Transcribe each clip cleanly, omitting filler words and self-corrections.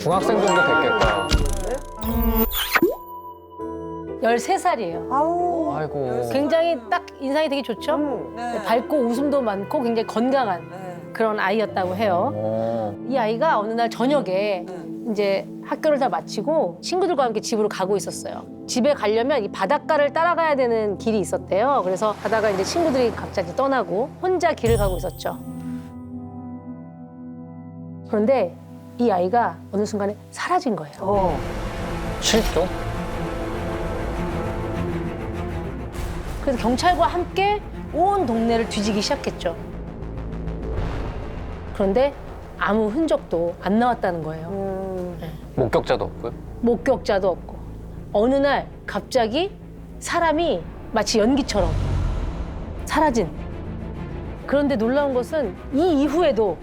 중학생 정도 됐겠다. 13살이에요. 아우. 아이고. 굉장히 딱 인상이 되게 좋죠? 네. 밝고 웃음도 많고 굉장히 건강한 네. 그런 아이였다고 해요. 이 아이가 어느 날 저녁에 이제 학교를 다 마치고 친구들과 함께 집으로 가고 있었어요. 집에 가려면 이 바닷가를 따라가야 되는 길이 있었대요. 그래서 가다가 이제 친구들이 각자 이제 떠나고 혼자 길을 가고 있었죠. 그런데 이 아이가 어느 순간에 사라진 거예요. 실종? 그래서 경찰과 함께 온 동네를 뒤지기 시작했죠. 그런데 아무 흔적도 안 나왔다는 거예요. 목격자도 없고요? 목격자도 없고. 어느 날 갑자기 사람이 마치 연기처럼 사라진. 그런데 놀라운 것은 이 이후에도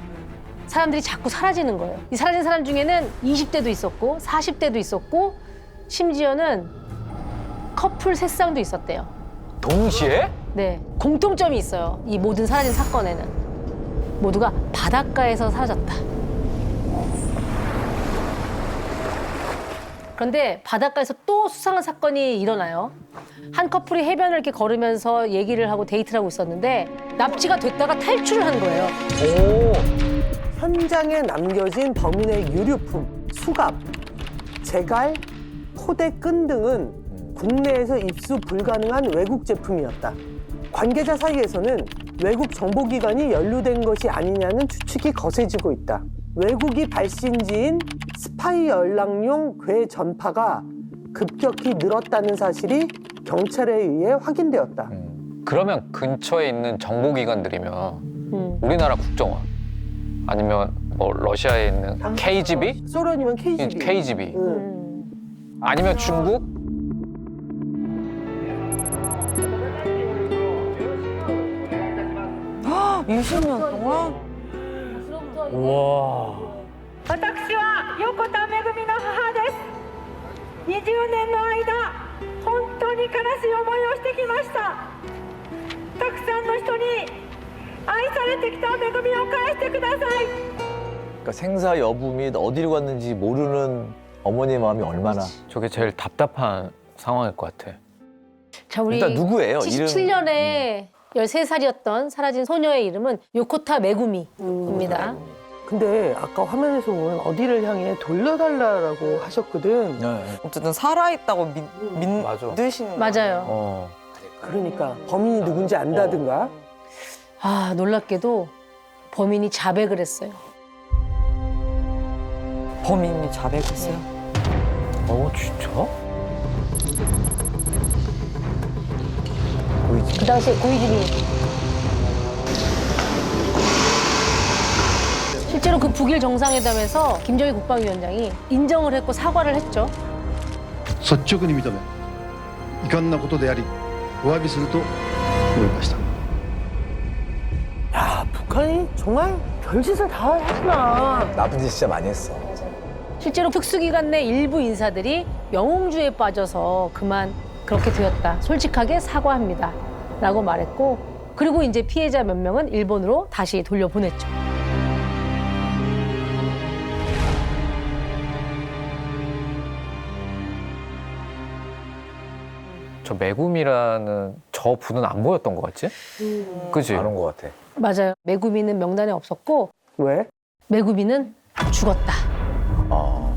사람들이 자꾸 사라지는 거예요. 이 사라진 사람 중에는 20대도 있었고 40대도 있었고 심지어는 커플 3쌍도 있었대요. 동시에? 네, 공통점이 있어요. 이 모든 사라진 사건에는. 모두가 바닷가에서 사라졌다. 그런데 바닷가에서 또 수상한 사건이 일어나요. 한 커플이 해변을 이렇게 걸으면서 얘기를 하고 데이트를 하고 있었는데 납치가 됐다가 탈출을 한 거예요. 오. 현장에 남겨진 범인의 유류품, 수갑, 제갈, 포대끈 등은 국내에서 입수 불가능한 외국 제품이었다. 관계자 사이에서는 외국 정보기관이 연루된 것이 아니냐는 추측이 거세지고 있다. 외국이 발신지인 스파이 연락용 괴 전파가 급격히 늘었다는 사실이 경찰에 의해 확인되었다. 그러면 근처에 있는 정보기관들이면 우리나라 국정원 아니면 뭐 러시아에 있는 KGB? 소련이면 KGB. KGB. 응. 아니면 중국? 헉, 20년 동안? 우와. 私は横田めぐみの母です。20年の間、本当に悲しい思いをしてきました。たくさんの人に愛されてきためぐみを返してください。 그러니까 생사 여부 및 어디로 갔는지 모르는 어머니의 마음이 얼마나. 저게 제일 답답한 상황일 것 같아. 자, 우리 일단 누구예요? 77년에 13살이었던 사라진 소녀의 이름은 요코타 메구미입니다. 근데 아까 화면에서 보면 어디를 향해 돌려달라고 하셨거든. 네. 어쨌든 살아있다고 맞아. 믿으시는 맞아요. 어. 그러니까 범인이 누군지 안다든가. 아, 놀랍게도 범인이 자백을 했어요. 범인이 자백했어요? 어, 진짜? 그 당시에 고이즈미. 실제로 그 북일 정상회담에서 김정일 국방위원장이 인정을 했고 사과를 했죠. 率直に認め遺憾なことでありお詫びすると思いました。 야, 북한이 정말 별짓을 다 했구나. 나쁜 짓 진짜 많이 했어. 실제로 특수기관 내 일부 인사들이 영웅주의에 빠져서 그만 그렇게 되었다. 솔직하게 사과합니다. 라고 말했고, 그리고 이제 피해자 몇 명은 일본으로 다시 돌려보냈죠. 저 메구미라는 저 분은 안 보였던 것 같지? 그지? 안 온 것 같아. 맞아요. 메구미는 명단에 없었고, 왜? 메구미는 죽었다. 아.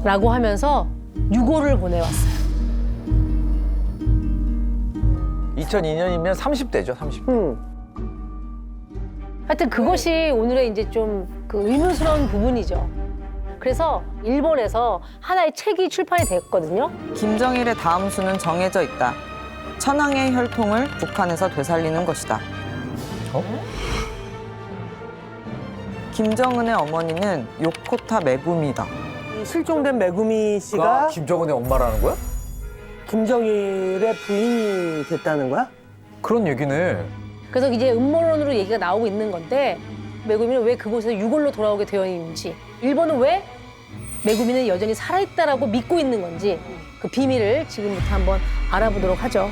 라고 하면서 유고를 보내왔어요. 2002년이면 30대죠, 30대. 응. 하여튼 그것이 오늘의 이제 좀 그 의문스러운 부분이죠. 그래서 일본에서 하나의 책이 출판이 됐거든요. 김정일의 다음 수는 정해져 있다. 천황의 혈통을 북한에서 되살리는 것이다. 김정은의 어머니는 요코타 메구미다. 이 실종된 메구미 씨가 김정은의 엄마라는 거야? 김정일의 부인이 됐다는 거야? 그런 얘기네. 그래서 이제 음모론으로 얘기가 나오고 있는 건데 메구미는 왜 그곳에서 유골로 돌아오게 되어 있는지, 일본은 왜 메구미는 여전히 살아있다라고 믿고 있는 건지 그 비밀을 지금부터 한번 알아보도록 하죠.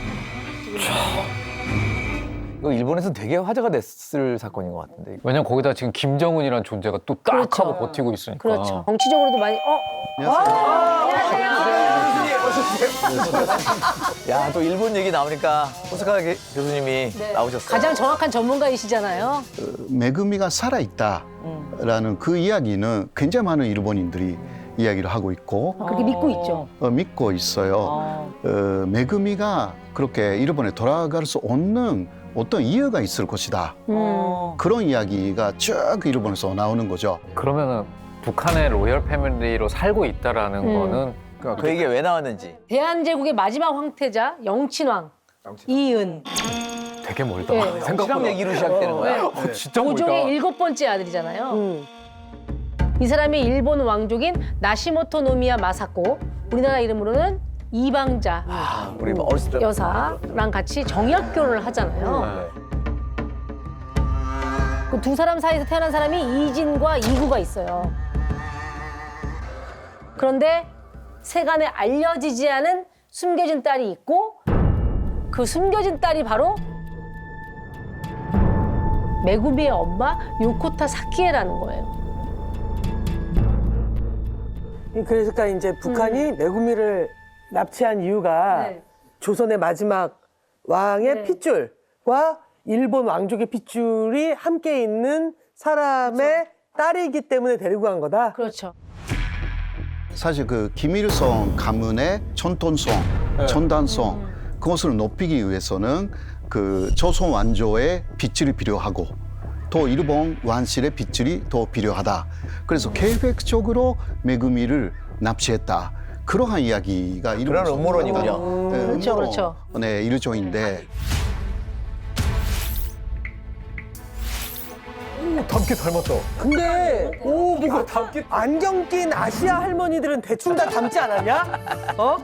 이거 일본에서 되게 화제가 됐을 사건인 것 같은데. 왜냐면 거기다 지금 김정은이란 존재가 또 딱 그렇죠. 하고 버티고 있으니까. 그렇죠. 정치적으로도 많이 야, 또 일본 얘기 나오니까 호스카 교수님이 나오셨어요. 가장 정확한 전문가이시잖아요. 메구미가 살아있다라는 그 이야기는 굉장히 많은 일본인들이 이야기를 하고 있고 그렇게 믿고 있죠. 믿고 있어요. 메구미가 그렇게 일본에 돌아갈 수 없는 어떤 이유가 있을 것이다. 그런 이야기가 쭉 일본에서 나오는 거죠. 그러면은 북한의 로열 패밀리로 살고 있다라는 거는 그러니까 그 얘기가 왜 나왔는지. 대한제국의 마지막 황태자 영친왕 이은. 되게 멀다. 네. 생각보다 얘기로 시작되는 거야. 진짜 멀다. 고종의 7번째 아들이잖아요. 이 사람이 일본 왕족인 나시모토 노미야 마사코, 우리나라 이름으로는 이방자 우리 어렸을 때 여사랑 같이 정약 결혼을 하잖아요. 그 두 사람 사이에서 태어난 사람이 이진과 이구가 있어요. 그런데 세간에 알려지지 않은 숨겨진 딸이 있고 그 숨겨진 딸이 바로 메구미의 엄마 요코타 사키에라는 거예요. 그러니까 이제 북한이 메구미를 납치한 이유가 네. 조선의 마지막 왕의 네. 핏줄과 일본 왕족의 핏줄이 함께 있는 사람의 딸이기 때문에 데리고 간 거다. 그렇죠. 사실 그 김일성 가문의 전통성, 전단성 그것을 높이기 위해서는 그 조선 왕조의 빗줄이 필요하고 또 일본 왕실의 빗줄이 더 필요하다. 그래서 계획적으로 메구미를 납치했다. 그러한 이야기가 그런 음모론이군요. 네, 그렇죠, 음모론. 그렇죠. 네, 일종인데 닮게 닮았다. 근데 뭐 안경 낀 아시아 할머니들은 대충 다 닮지 않았냐? 어?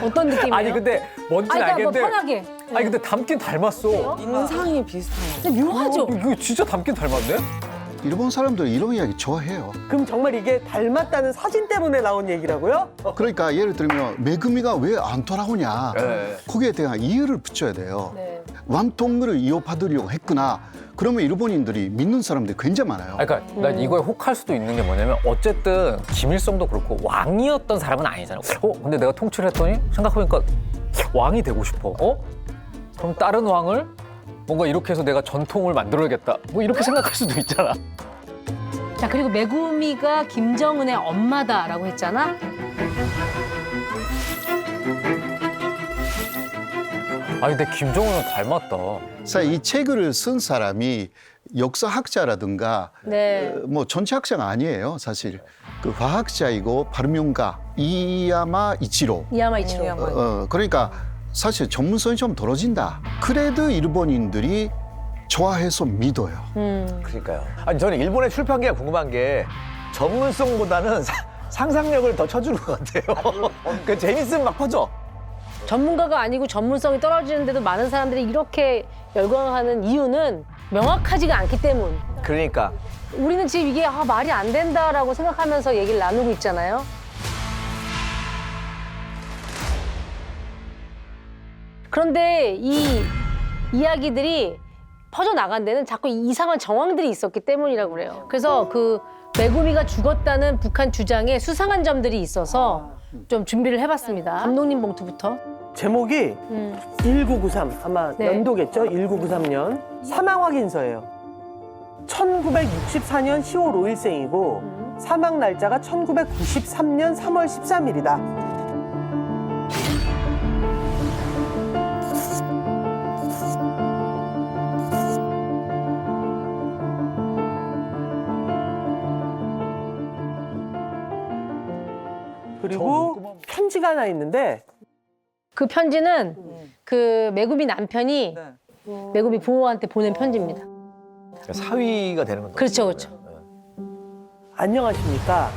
어떤 느낌이에요? 아니 근데 뭔지 아니, 그러니까 뭐 알겠는데. 편하게. 아니 근데 닮긴 닮았어. 인상이 비슷한 근데 묘하죠? 이거 진짜 닮긴 닮았네. 일본 사람들은 이런 이야기 좋아해요. 그럼 정말 이게 닮았다는 사진 때문에 나온 얘기라고요? 그러니까 예를 들면 메구미가 왜 안 돌아오냐 네. 거기에 대한 이유를 붙여야 돼요. 네. 왕통을 이어받으려고 했구나. 그러면 일본인들이 믿는 사람들이 굉장히 많아요. 그러니까 난 이거에 혹할 수도 있는 게 뭐냐면 어쨌든 김일성도 그렇고 왕이었던 사람은 아니잖아. 근데 내가 통치를 했더니 생각해보니까 왕이 되고 싶어. 그럼 다른 왕을 뭔가 이렇게 해서 내가 전통을 만들어야겠다. 뭐 이렇게 생각할 수도 있잖아. 자, 그리고 메구미가 김정은의 엄마다라고 했잖아. 아니 근데 김정은은 닮았다. 사실 이 책을 쓴 사람이 역사학자라든가 네. 뭐 전체학자가 아니에요. 사실 그 과학자이고 발명가 이야마 이치로. 이야마 이치로. 그러니까 사실 전문성이 좀 떨어진다. 그래도 일본인들이 좋아해서 믿어요. 그러니까요. 아니 저는 일본의 출판계가 궁금한 게 전문성보다는 상상력을 더 쳐주는 것 같아요. 그 재밌으면 막 퍼져. 전문가가 아니고 전문성이 떨어지는데도 많은 사람들이 이렇게 열광하는 이유는 명확하지가 않기 때문. 그러니까 우리는 지금 이게 말이 안 된다라고 생각하면서 얘기를 나누고 있잖아요. 그런데 이 이야기들이 퍼져나간 데는 자꾸 이상한 정황들이 있었기 때문이라고 그래요. 그래서 그 메구미가 죽었다는 북한 주장에 수상한 점들이 있어서 좀 준비를 해봤습니다. 감독님 봉투부터. 제목이 1993 아마 네. 연도겠죠? 1993년 사망 확인서예요. 1964년 10월 5일생이고 사망 날짜가 1993년 3월 13일이다. 그리고 편지가 하나 있는데 그 편지는 그 메구미 남편이 메구미 부모한테 보낸 편지입니다. 사위가 되는 건데. 그렇죠, 그렇죠. 안녕하십니까.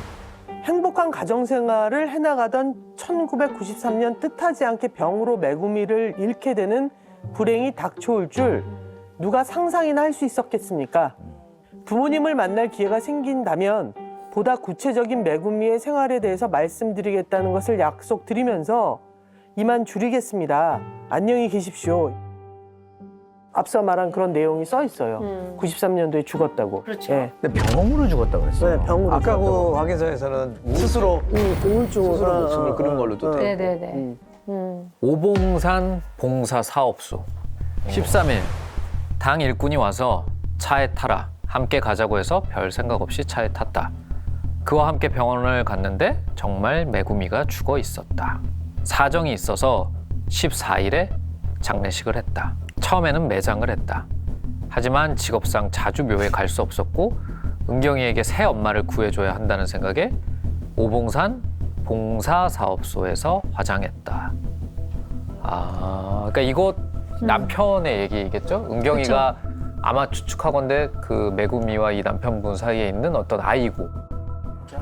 행복한 가정생활을 해나가던 1993년 뜻하지 않게 병으로 메구미를 잃게 되는 불행이 닥쳐올 줄 누가 상상이나 할 수 있었겠습니까? 부모님을 만날 기회가 생긴다면 보다 구체적인 메구미의 생활에 대해서 말씀드리겠다는 것을 약속드리면서 이만 줄이겠습니다. 안녕히 계십시오. 앞서 말한 그런 내용이 써 있어요. 93년도에 죽었다고. 그렇죠. 예. 근데 병으로 죽었다고 그랬어요. 네, 병으로 아까 죽었다고. 그 확인서에서는 스스로 우울증으로 스스로 목숨을 끊은 걸로도 돼. 네네네. 오봉산 봉사사업소 13일 당 일꾼이 와서 차에 타라 함께 가자고 해서 별 생각 없이 차에 탔다. 그와 함께 병원을 갔는데 정말 메구미가 죽어 있었다. 사정이 있어서 14일에 장례식을 했다. 처음에는 매장을 했다. 하지만 직업상 자주 묘에 갈 수 없었고 은경이에게 새 엄마를 구해줘야 한다는 생각에 오봉산 봉사사업소에서 화장했다. 아, 그러니까 이거 남편의 얘기겠죠? 은경이가 아마 추측하건대 그 메구미와 이 남편분 사이에 있는 어떤 아이고.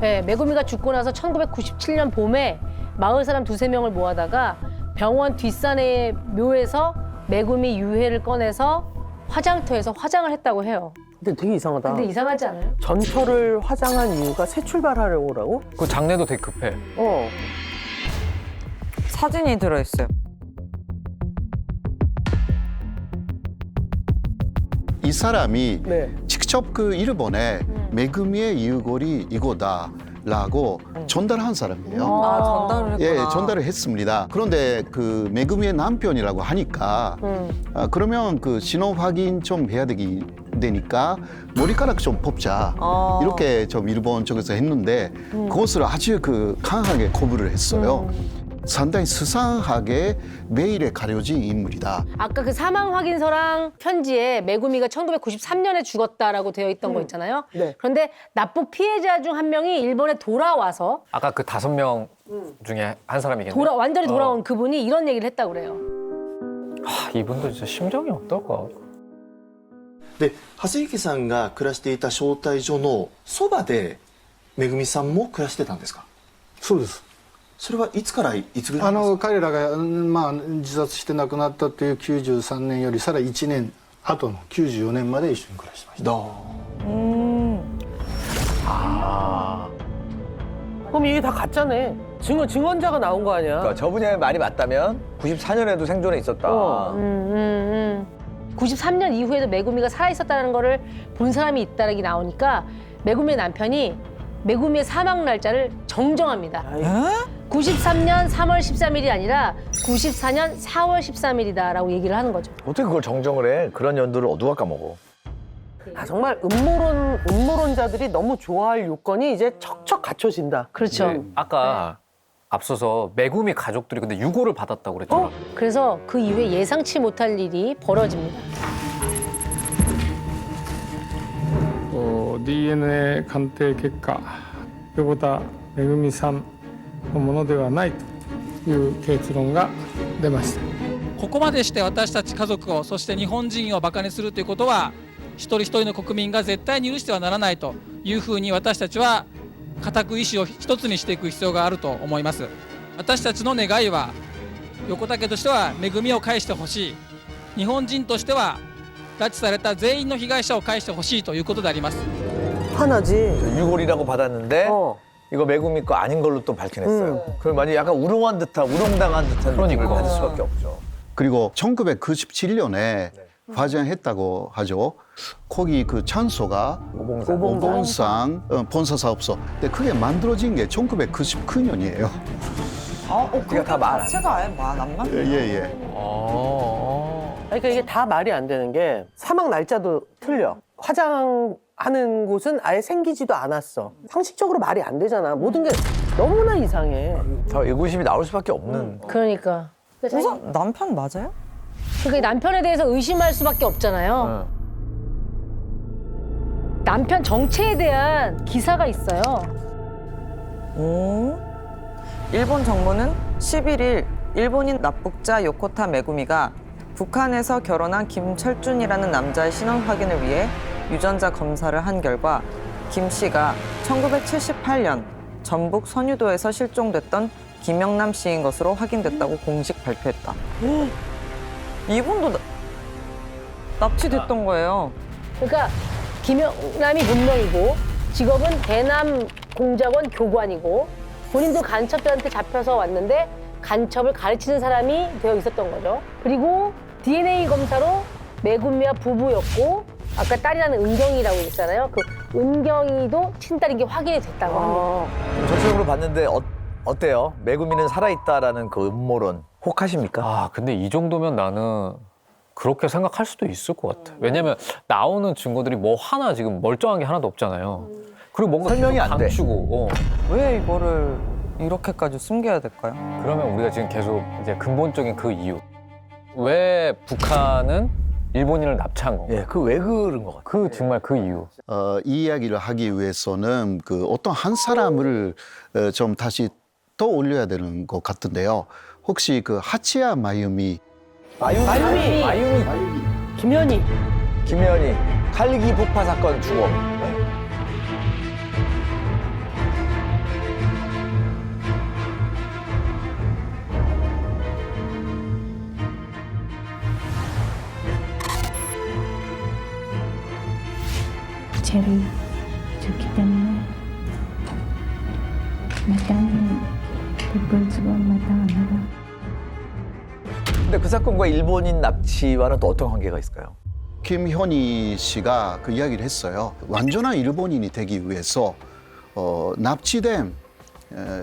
네, 메구미가 죽고 나서 1997년 봄에 마을 사람 두세 명을 모아다가 병원 뒷산의 묘에서 메구미 유해를 꺼내서 화장터에서 화장을 했다고 해요. 근데 되게 이상하다. 근데 이상하지 않아요? 전철을 화장한 이유가 새 출발하려고라고? 그 장례도 되게 급해. 사진이 들어있어요. 이 사람이 네. 직접 그 일본에 메구미의 이유골이 이거다라고 전달한 사람이에요. 아, 전달을 했구나. 예, 전달을 했습니다. 그런데 그 메구미의 남편이라고 하니까 그러면 그 신원 확인 좀 해야 되니까 머리카락 좀 뽑자 이렇게 좀 일본 쪽에서 했는데 그것을 아주 그 강하게 거부를 했어요. 상당히 수상하게 매일에 가려진 인물이다. 아까 그 사망 확인서랑 편지에 메구미가 1993년에 죽었다라고 되어 있던 거 있잖아요. 네. 그런데 납북 피해자 중 한 명이 일본에 돌아와서 아까 그 5명 중에 한 사람이겠네. 완전히 돌아온 그분이 이런 얘기를 했다고 그래요. 아, 이분도 진짜 심정이 어떨까? で蓮池さんが暮らしていた招待所のそばでめぐみさんも暮らしてたんですか？そうですそれはいつからいつぐらいですか？彼らが、自殺して亡くなったという93年よりさらに1年後の94年まで一緒に暮らしてました。 그럼 이게 다 가짜네. 증언자가 나온 거 아니야? 그러니까 저분의 말이 맞다면 94년에도 생존해 있었다. 93년 이후에도 메구미가 살아있었다는 거를 본 사람이 있다는 나오니까 메구미의 남편이 메구미의 사망 날짜를 정정합니다. 93년 3월 13일이 아니라 94년 4월 13일이다라고 얘기를 하는 거죠. 어떻게 그걸 정정을 해? 그런 연도를 누가 까먹어? 아, 정말 음모론자들이 너무 좋아할 요건이 이제 척척 갖춰진다. 그렇죠. 근데 아까 앞서서 메구미 가족들이 근데 유고를 받았다고 그랬잖아. 그래서 그 이후에 예상치 못할 일이 벌어집니다. DNA 鑑定結果横田めぐみさんのものではないという結論が出ました。ここまでして私たち家族をそして日本人をバカにするということは一人一人の国民が絶対に許してはならないというふうに私たちは固く意志を一つにしていく必要があると思います。私たちの願いは横田家としては恵みを返してほしい、日本人としては拉致された全員の被害者を返してほしいということであります。 하나지. 유골이라고 받았는데 이거 메구미 거 아닌 걸로 또 밝혀냈어요. 그럼 만약에 약간 우롱당한 듯한 느낌을 받을 수밖에 없죠. 그리고 1997년에 화장했다고 하죠. 거기 그 찬소가 오봉산 본사사업소. 근데 그게 만들어진 게 1999년이에요. 그러니까 다 말. 자체가 아예 안 맞네. 예. 그러니까 이게 다 말이 안 되는 게 사망 날짜도 틀려. 화장하는 곳은 아예 생기지도 않았어. 상식적으로 말이 안 되잖아. 모든 게 너무나 이상해. 더 의구심이 나올 수밖에 없는. 그러니까. 우선 남편 맞아요? 그러니까 남편에 대해서 의심할 수밖에 없잖아요. 남편 정체에 대한 기사가 있어요. 일본 정부는 11일 일본인 납북자 요코타 메구미가 북한에서 결혼한 김철준이라는 남자의 신원 확인을 위해 유전자 검사를 한 결과 김 씨가 1978년 전북 선유도에서 실종됐던 김영남 씨인 것으로 확인됐다고 공식 발표했다. 이분도 납치됐던 거예요. 그러니까 김영남이 본명이고 직업은 대남 공작원 교관이고 본인도 간첩들한테 잡혀서 왔는데 간첩을 가르치는 사람이 되어 있었던 거죠. 그리고 DNA 검사로 메구미와 부부였고 아까 딸이라는 은경이라고 했잖아요. 그 은경이도 친딸인 게 확인이 됐다고 합니다. 전체적으로 봤는데 어때요? 메구미는 살아있다라는 그 음모론 혹하십니까? 아, 근데 이 정도면 나는 그렇게 생각할 수도 있을 것 같아. 왜냐면 나오는 증거들이 뭐 하나 지금 멀쩡한 게 하나도 없잖아요. 그리고 뭔가 설명이 계속 안 돼. 감추고. 왜 이거를 이렇게까지 숨겨야 될까요? 그러면 우리가 지금 계속 이제 근본적인 그 이유. 왜 북한은 일본인을 납치한 건가? 예, 그 왜 그런 것 같아요? 그 정말 그 이유. 이 이야기를 하기 위해서는 그 어떤 한 사람을 좀 다시 떠올려야 되는 것 같은데요. 혹시 그 하치야 마유미 마유미, 김현희. 김현희 칼기 폭파 사건 주범. 제를 좋기 때문에 마땅히 불꽃은 마땅합니다. 근데 그 사건과 일본인 납치와는 또 어떤 관계가 있을까요? 김현희 씨가 그 이야기를 했어요. 완전한 일본인이 되기 위해서 납치된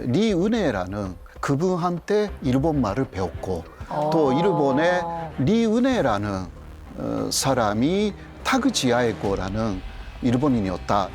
리은혜라는 그분한테 일본말을 배웠고 또 일본의 리은혜라는 사람이 타그지아에코라는 일본인이었다.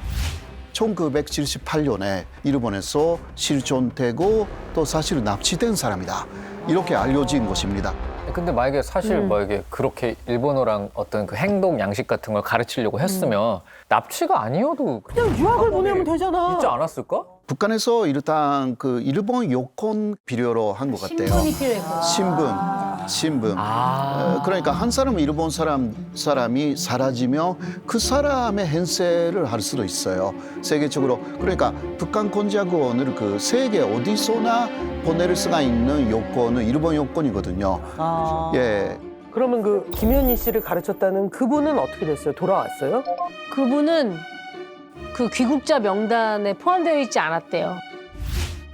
1978년에 일본에서 실존되고 또 사실 납치된 사람이다. 이렇게 알려진 것입니다. 근데 만약에 사실 만약에 그렇게 일본어랑 어떤 그 행동 양식 같은 걸 가르치려고 했으면 납치가 아니어도 그냥 유학을 보내면 되잖아. 있지 않았을까? 북한에서 일단 그 일본 요건 필요로 한 것 같아요. 신분이 필요해서. 신분. 그러니까 한 사람은 일본 사람이 사라지면 그 사람의 행세를 할 수도 있어요. 세계적으로. 그러니까 북한 건자구원을 그 세계 어디서나 보낼 수가 있는 요건은 일본 요건이거든요. 예. 그러면 그 김현희 씨를 가르쳤다는 그분은 어떻게 됐어요? 돌아왔어요? 그분은 그 귀국자 명단에 포함되어 있지 않았대요.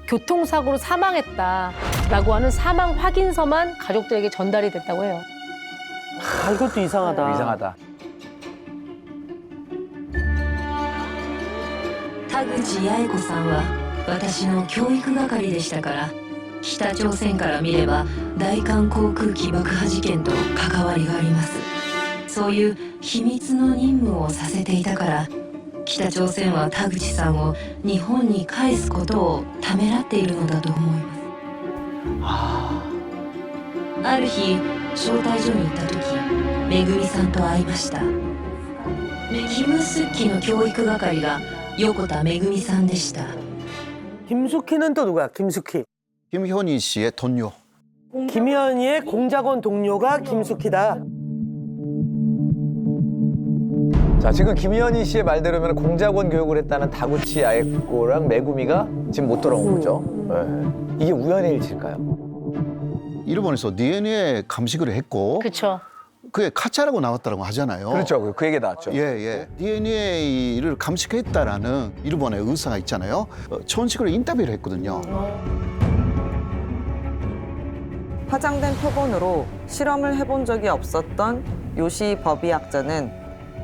교통사고로 사망했다라고 하는 사망 확인서만 가족들에게 전달이 됐다고 해요. 아, 이것도 이상하다. 이상하다. 田口八重子さんは私の教育係でしたから、北朝鮮から見れば大韓航空機爆破事件と関わりがあります。そういう秘密の任務をさせていたから、北朝鮮は田口さんを日本に返すことをためらっているのだと思います。ある日招待所に行った時、めぐみさんと会いました。キム・スッキの教育係が横田めぐみさんでした。 김숙희는 또 누구야? 김숙희. 김현희 씨의 동료. 김현희의 공작원 동료가 김숙희다. 자, 지금 김현희 씨의 말대로면 공작원 교육을 했다는 다구치 아에코랑 메구미가 지금 못 돌아온 거죠. 네. 이게 우연의 일치일까요? 일본에서 DNA 감식을 했고 그렇죠. 그게 가짜라고 나왔다고 하잖아요. 그렇죠. 그 얘기 나왔죠. 예. DNA를 감식했다라는 일본의 의사가 있잖아요. 전식으로 인터뷰를 했거든요. 파장된 표본으로 실험을 해본 적이 없었던 요시 법의학자는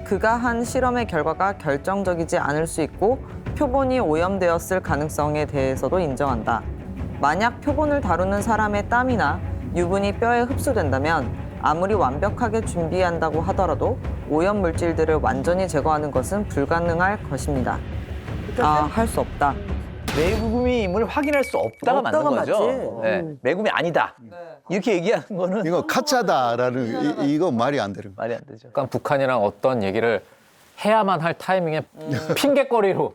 그가 한 실험의 결과가 결정적이지 않을 수 있고 표본이 오염되었을 가능성에 대해서도 인정한다. 만약 표본을 다루는 사람의 땀이나 유분이 뼈에 흡수된다면 아무리 완벽하게 준비한다고 하더라도 오염 물질들을 완전히 제거하는 것은 불가능할 것입니다. 할 수 없다. 메구미임을 확인할 수 없다가 맞는 거죠. 맞지. 네. 메구미 아니다. 이렇게 얘기하는 거는 이거 가짜다라는 이거 말이 안 되는 거예요. 말이 안 되죠. 약간 북한이랑 어떤 얘기를 해야만 할 타이밍에 핑계거리로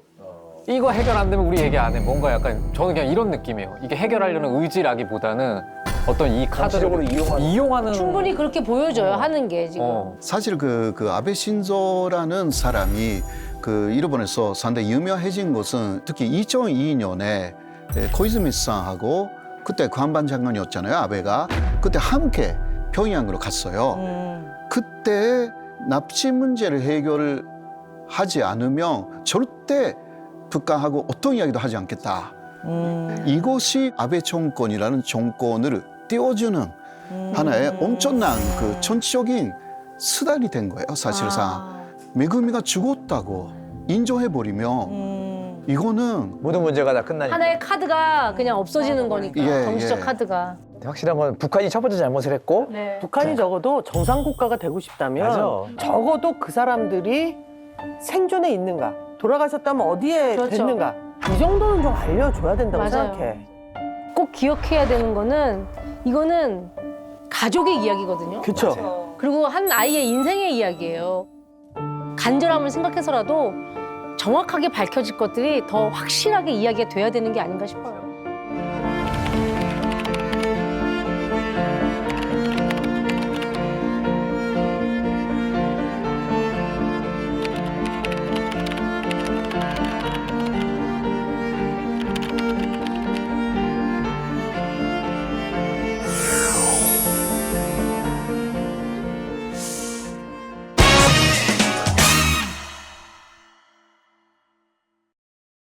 이거 해결 안 되면 우리 얘기 안 해. 뭔가 약간 저는 그냥 이런 느낌이에요. 이게 해결하려는 의지라기보다는 어떤 이 카드를 이용하는 충분히 그렇게 보여져요. 하는 게 지금. 사실 그 아베 신조라는 사람이 그 일본에서 상당히 유명해진 것은 특히 2002년에 코이즈미-상하고 그때 관방장관이었잖아요, 아베가. 그때 함께 평양으로 갔어요. 그때 납치 문제를 해결을 하지 않으면 절대 북한하고 어떤 이야기도 하지 않겠다. 이것이 아베 정권이라는 정권을 띄워주는 하나의 엄청난 그 전체적인 수단이 된 거예요, 사실상. 메구미가 죽었다고 인정해버리면 이거는 모든 문제가 다 끝나니까. 하나의 카드가 그냥 없어지는 거니까 예, 정치적 예. 카드가. 확실한 건 북한이 첫 번째 잘못을 했고 네. 북한이 적어도 정상국가가 되고 싶다면 맞아. 적어도 그 사람들이 생존에 있는가, 돌아가셨다면 어디에 그렇죠. 됐는가, 이 정도는 좀 알려줘야 된다고 맞아요. 생각해. 꼭 기억해야 되는 거는 이거는 가족의 이야기거든요. 그렇죠. 그리고 한 아이의 인생의 이야기예요. 간절함을 생각해서라도 정확하게 밝혀질 것들이 더 확실하게 이야기가 돼야 되는 게 아닌가 싶어요.